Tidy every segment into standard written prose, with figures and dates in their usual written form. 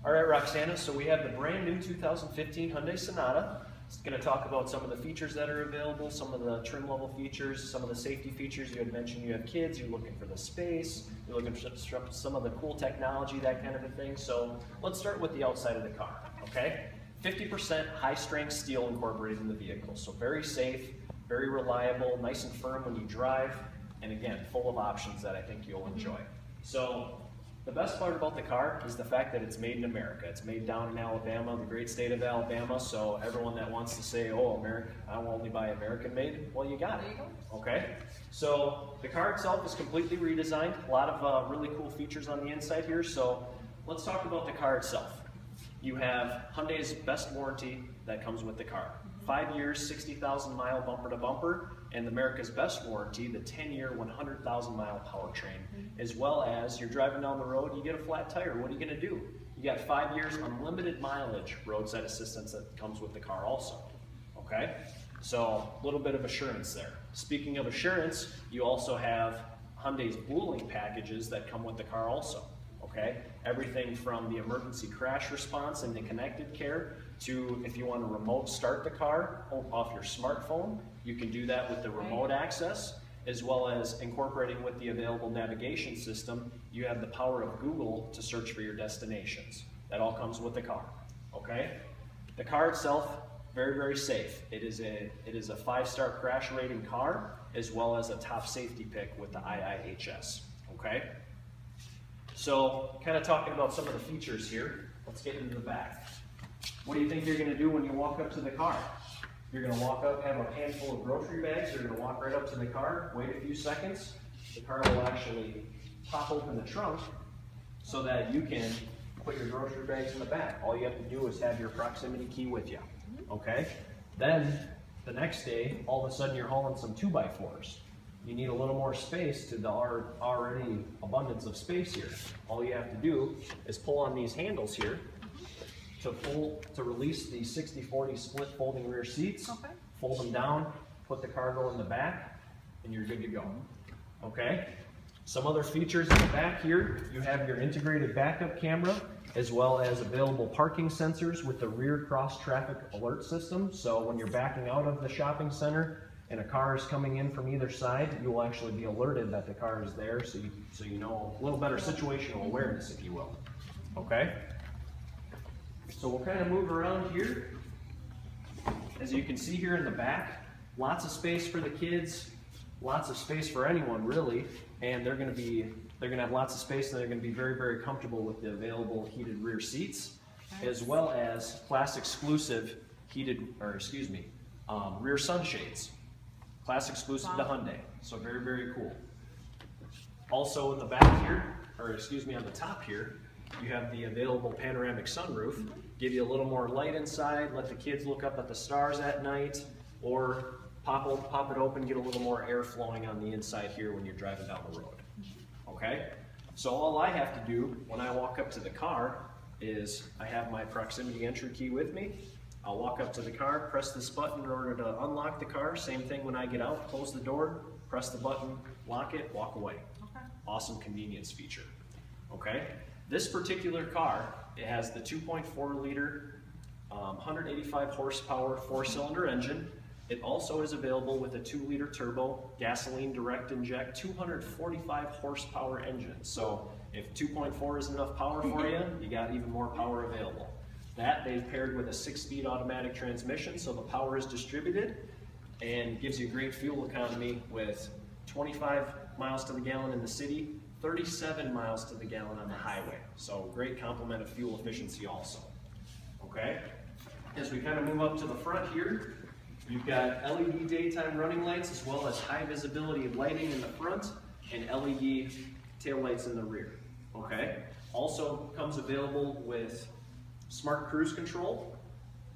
All right, Roxana, so we have the brand new 2015 Hyundai Sonata. It's going to talk about some of the features that are available, some of the trim level features, some of the safety features. You had mentioned you have kids, you're looking for the space, you're looking for some of the cool technology, that kind of a thing. So let's start with the outside of the car, okay? 50% high strength steel incorporated in the vehicle. So very safe, very reliable, nice and firm when you drive, and again, full of options that I think you'll enjoy. So the best part about the car is the fact that it's made in America. It's made down in Alabama, the great state of Alabama, so everyone that wants to say, oh, America, I will only buy American made, well, you got it, okay? So the car itself is completely redesigned, a lot of really cool features on the inside here, so let's talk about the car itself. You have Hyundai's best warranty that comes with the car. 5 years, 60,000 mile bumper to bumper, and America's best warranty, the 10-year, 100,000 mile powertrain. As well as you're driving down the road, you get a flat tire, what are you gonna do? You got 5 years unlimited mileage roadside assistance that comes with the car also, okay? So a little bit of assurance there. Speaking of assurance, you also have Hyundai's blueling packages that come with the car also, okay? Everything from the emergency crash response and the connected care to if you want to remote start the car off your smartphone, you can do that with the remote access, as well as incorporating with the available navigation system, you have the power of Google to search for your destinations. That all comes with the car, okay? The car itself, very, very safe. It is a 5-star crash rating car, as well as a top safety pick with the IIHS, okay? So, kind of talking about some of the features here, let's get into the back. What do you think you're going to do when you walk up to the car? You're going to walk up, have a handful of grocery bags, you're going to walk right up to the car, wait a few seconds, the car will actually pop open the trunk so that you can put your grocery bags in the back. All you have to do is have your proximity key with you, okay? Then, the next day, all of a sudden you're hauling some 2x4s. You need a little more space to the already abundance of space here. All you have to do is pull on these handles here to release the 60-40 split folding rear seats, fold them down, put the cargo in the back, and you're good to go, okay? Some other features in the back here, you have your integrated backup camera, as well as available parking sensors with the rear cross traffic alert system. So when you're backing out of the shopping center and a car is coming in from either side, you will actually be alerted that the car is there, so you know a little better situational awareness, if you will, okay? So we'll kind of move around here. As you can see here in the back, lots of space for the kids, lots of space for anyone really, and they're going to have lots of space, and they're going to be very, very comfortable with the available heated rear seats, as well as class exclusive rear sunshades, class exclusive to Hyundai. So very, very cool. Also in the back here, on the top here, you have the available panoramic sunroof, give you a little more light inside, let the kids look up at the stars at night, or pop it open, get a little more air flowing on the inside here when you're driving down the road, okay? So all I have to do when I walk up to the car is I have my proximity entry key with me. I'll walk up to the car, press this button in order to unlock the car. Same thing when I get out, close the door, press the button, lock it, walk away. Okay. Awesome convenience feature, okay? This particular car, it has the 2.4 liter, 185 horsepower 4-cylinder engine. It also is available with a 2-liter turbo, gasoline direct inject, 245 horsepower engine. So if 2.4 isn't enough power for you, you got even more power available. That they've paired with a 6-speed automatic transmission, so the power is distributed and gives you great fuel economy with 25 miles to the gallon in the city, 37 miles to the gallon on the highway. So great complement of fuel efficiency also, okay? As we kind of move up to the front here, you've got LED daytime running lights, as well as high visibility lighting in the front and LED tail lights in the rear, okay? Also comes available with smart cruise control.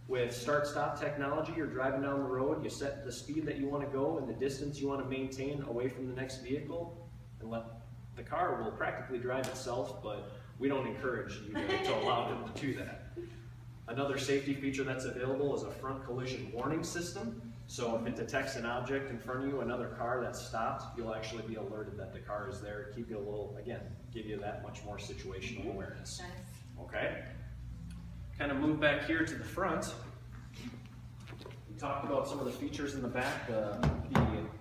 With start-stop technology, you're driving down the road, you set the speed that you want to go and the distance you want to maintain away from the next vehicle, and the car will practically drive itself, but we don't encourage you to allow them to do that. Another safety feature that's available is a front collision warning system. So if it detects an object in front of you, another car that's stopped, you'll actually be alerted that the car is there, keep you a little, again, give you that much more situational awareness. Nice. Okay? kind of move back here to the front, we talked about some of the features in the back, the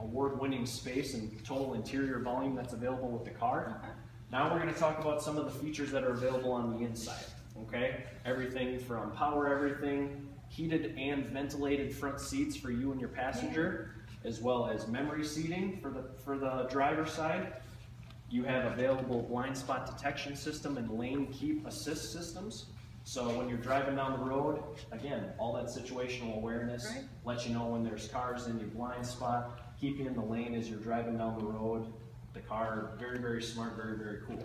award-winning space and total interior volume that's available with the car. Now we're going to talk about some of the features that are available on the inside. Okay, everything from power everything, heated and ventilated front seats for you and your passenger, as well as memory seating for the driver's side. You have available blind spot detection system and lane keep assist systems. So when you're driving down the road, again, all that situational awareness lets you know when there's cars in your blind spot, keep you in the lane as you're driving down the road. The car, very, very smart, very, very cool.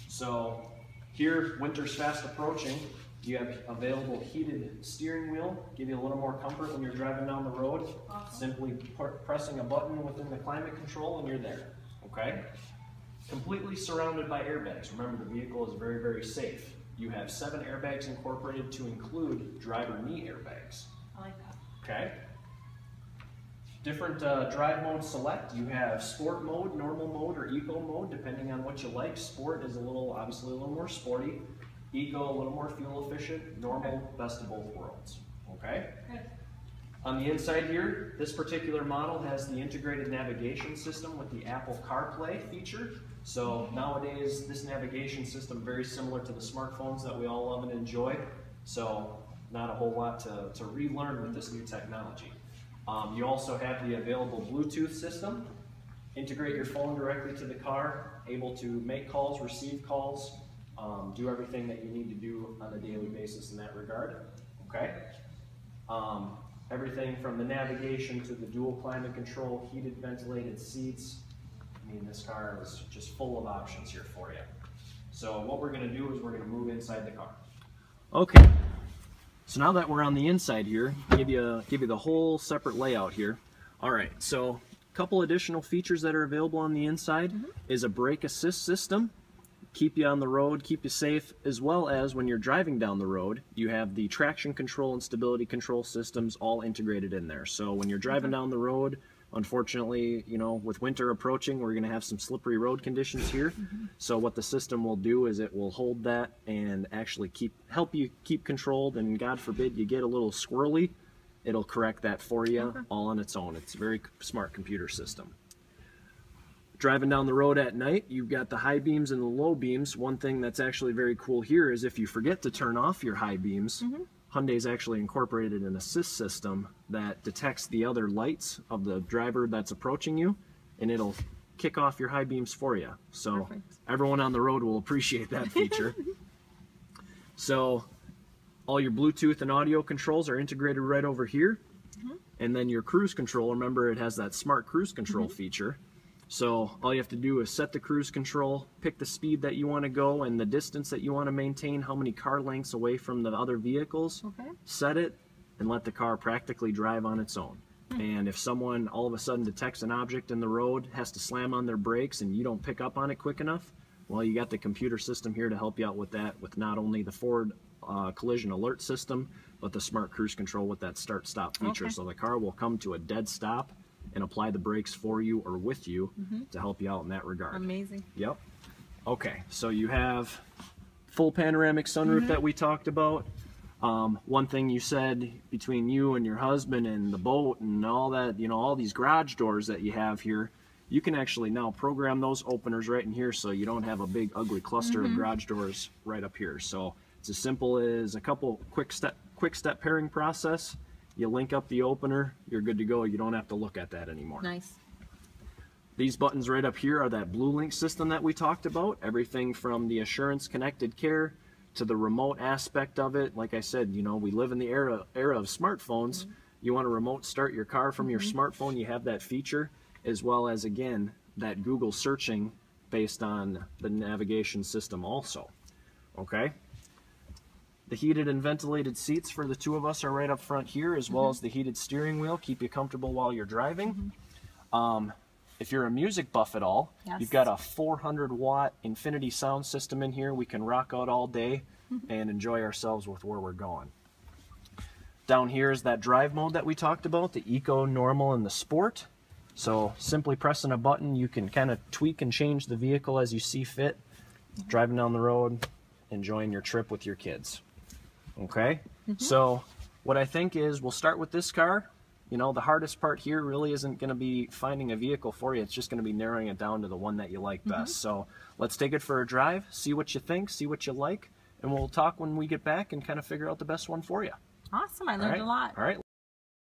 So here, winter's fast approaching. You have available heated steering wheel, give you a little more comfort when you're driving down the road. Simply pressing a button within the climate control and you're there, okay? Completely surrounded by airbags. Remember, the vehicle is very, very safe. You have 7 airbags incorporated to include driver knee airbags. I like that. Okay. Different drive mode select. You have sport mode, normal mode, or eco mode, depending on what you like. Sport is obviously a little more sporty. Eco, a little more fuel efficient. Normal, best of both worlds. Okay? Good. On the inside here, this particular model has the integrated navigation system with the Apple CarPlay feature. So nowadays, this navigation system very similar to the smartphones that we all love and enjoy. So not a whole lot to relearn with this new technology. You also have the available Bluetooth system. Integrate your phone directly to the car, able to make calls, receive calls, do everything that you need to do on a daily basis in that regard. Okay. Everything from the navigation to the dual climate control, heated ventilated seats. I mean, this car is just full of options here for you. So what we're going to do is we're going to move inside the car. Okay. So now that we're on the inside here, give you the whole separate layout here. All right. So a couple additional features that are available on the inside is a brake assist system. Keep you on the road, keep you safe, as well as when you're driving down the road, you have the traction control and stability control systems all integrated in there. So when you're driving down the road, unfortunately, you know, with winter approaching, we're going to have some slippery road conditions here. So what the system will do is it will hold that and actually help you keep controlled, and God forbid you get a little squirrely, it'll correct that for you all on its own. It's a very smart computer system. Driving down the road at night, you've got the high beams and the low beams. One thing that's actually very cool here is if you forget to turn off your high beams, Hyundai's actually incorporated an assist system that detects the other lights of the driver that's approaching you, and it'll kick off your high beams for you. So everyone on the road will appreciate that feature. So all your Bluetooth and audio controls are integrated right over here. And then your cruise control, remember it has that smart cruise control feature. So all you have to do is set the cruise control, pick the speed that you want to go and the distance that you want to maintain, how many car lengths away from the other vehicles, set it, and let the car practically drive on its own. And if someone all of a sudden detects an object in the road, has to slam on their brakes, and you don't pick up on it quick enough, well, you got the computer system here to help you out with that, with not only the forward collision alert system, but the smart cruise control with that start-stop feature. So the car will come to a dead stop and apply the brakes for you or with you to help you out in that regard. Amazing. Yep. Okay, so you have full panoramic sunroof that we talked about. One thing you said between you and your husband and the boat and all that, you know, all these garage doors that you have here, you can actually now program those openers right in here so you don't have a big ugly cluster of garage doors right up here. So it's as simple as a couple quick step pairing process. You link up the opener, you're good to go. You don't have to look at that anymore. Nice. These buttons right up here are that Blue Link system that we talked about. Everything from the Assurance Connected Care to the remote aspect of it. Like I said, you know, we live in the era of smartphones. You want to remote start your car from your smartphone, you have that feature, as well as, again, that Google searching based on the navigation system also. Okay? The heated and ventilated seats for the two of us are right up front here, as well as the heated steering wheel. Keep you comfortable while you're driving. If you're a music buff at all, you've got a 400-watt infinity sound system in here. We can rock out all day and enjoy ourselves with where we're going. Down here is that drive mode that we talked about, the Eco, Normal, and the Sport. So simply pressing a button, you can kind of tweak and change the vehicle as you see fit. Driving down the road, enjoying your trip with your kids. Okay, so what I think is we'll start with this car. You know, the hardest part here really isn't going to be finding a vehicle for you. It's just going to be narrowing it down to the one that you like best. So let's take it for a drive, see what you think, see what you like, and we'll talk when we get back and kind of figure out the best one for you. Awesome. I learned a lot. All right.